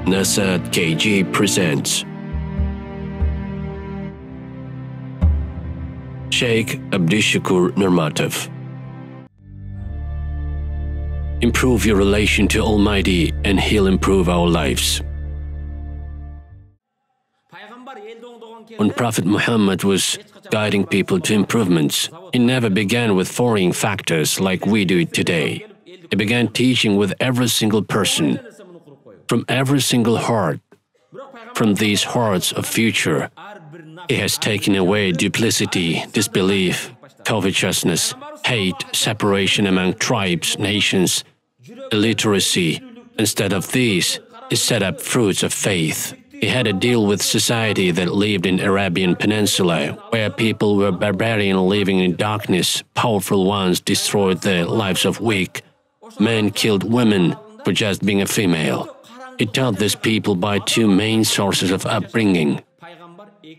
Nasaat.kgge presents Sheikh A.Narmatov. Improve your relation to Almighty and He'll improve our lives. When Prophet Muhammad was guiding people to improvements, he never began with foreign factors like we do it today. He began teaching with every single person, from every single heart. From these hearts of future, he has taken away duplicity, disbelief, covetousness, hate, separation among tribes, nations, illiteracy. Instead of these, he set up fruits of faith. He had to deal with society that lived in Arabian Peninsula, where people were barbarian living in darkness. Powerful ones destroyed the lives of weak. Men killed women for just being a female. He taught these people by two main sources of upbringing.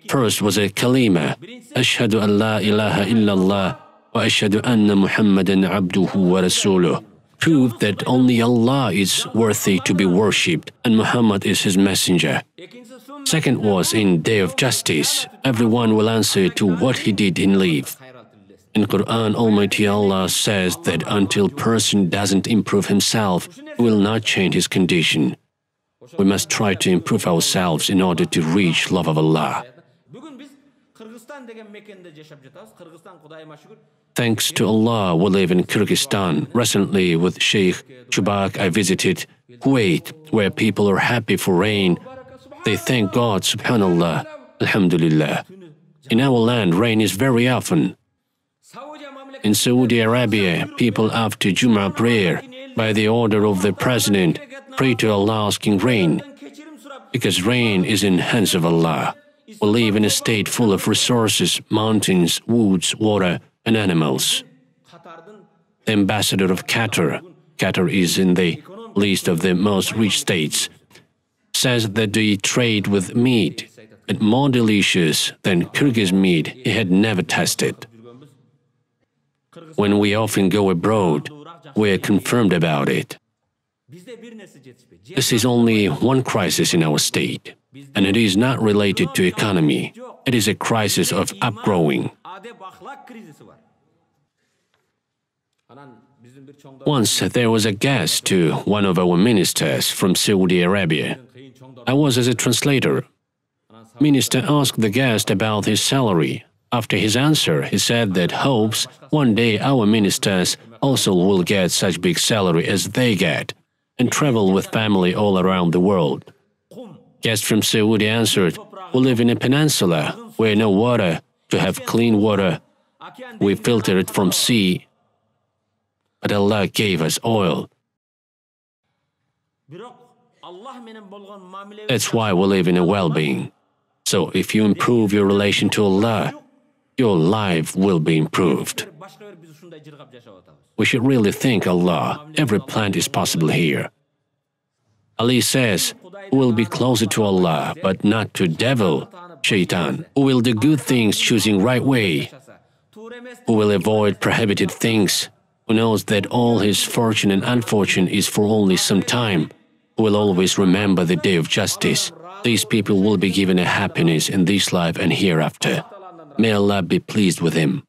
First was a kalima, Ashhadu an la ilaha illallah wa ashhadu anna Muhammadan abduhu wa rasuluh. Prove that only Allah is worthy to be worshipped and Muhammad is his messenger. Second was in Day of Justice, everyone will answer to what he did in life. In Quran, Almighty Allah says that until person doesn't improve himself, he will not change his condition. We must try to improve ourselves in order to reach love of Allah. Thanks to Allah, we live in Kyrgyzstan. Recently, with Sheikh Chubak, I visited Kuwait, where people are happy for rain. They thank God, subhanallah, alhamdulillah. In our land, rain is very often. In Saudi Arabia, people after Jummah prayer, by the order of the president, pray to Allah asking rain, because rain is in hands of Allah. We live in a state full of resources, mountains, woods, water, and animals. The ambassador of Qatar is in the list of the most rich states, says that they trade with meat and more delicious than Kyrgyz meat he had never tasted. When we often go abroad, we are confirmed about it. This is only one crisis in our state, and it is not related to economy. It is a crisis of upgrowing. Once there was a guest to one of our ministers from Saudi Arabia. I was as a translator. Minister asked the guest about his salary. After his answer, he said that hopes one day our ministers also will get such big salary as they get and travel with family all around the world. Guest from Saudi answered, we live in a peninsula where no water. To have clean water, we filter it from sea, but Allah gave us oil. That's why we live in a well-being. So if you improve your relation to Allah, your life will be improved. We should really thank Allah. Every plant is possible here. Ali says, who will be closer to Allah, but not to devil, shaitan, who will do good things choosing right way, who will avoid prohibited things, who knows that all his fortune and unfortune is for only some time, who will always remember the day of justice. These people will be given a happiness in this life and hereafter. May Allah be pleased with him.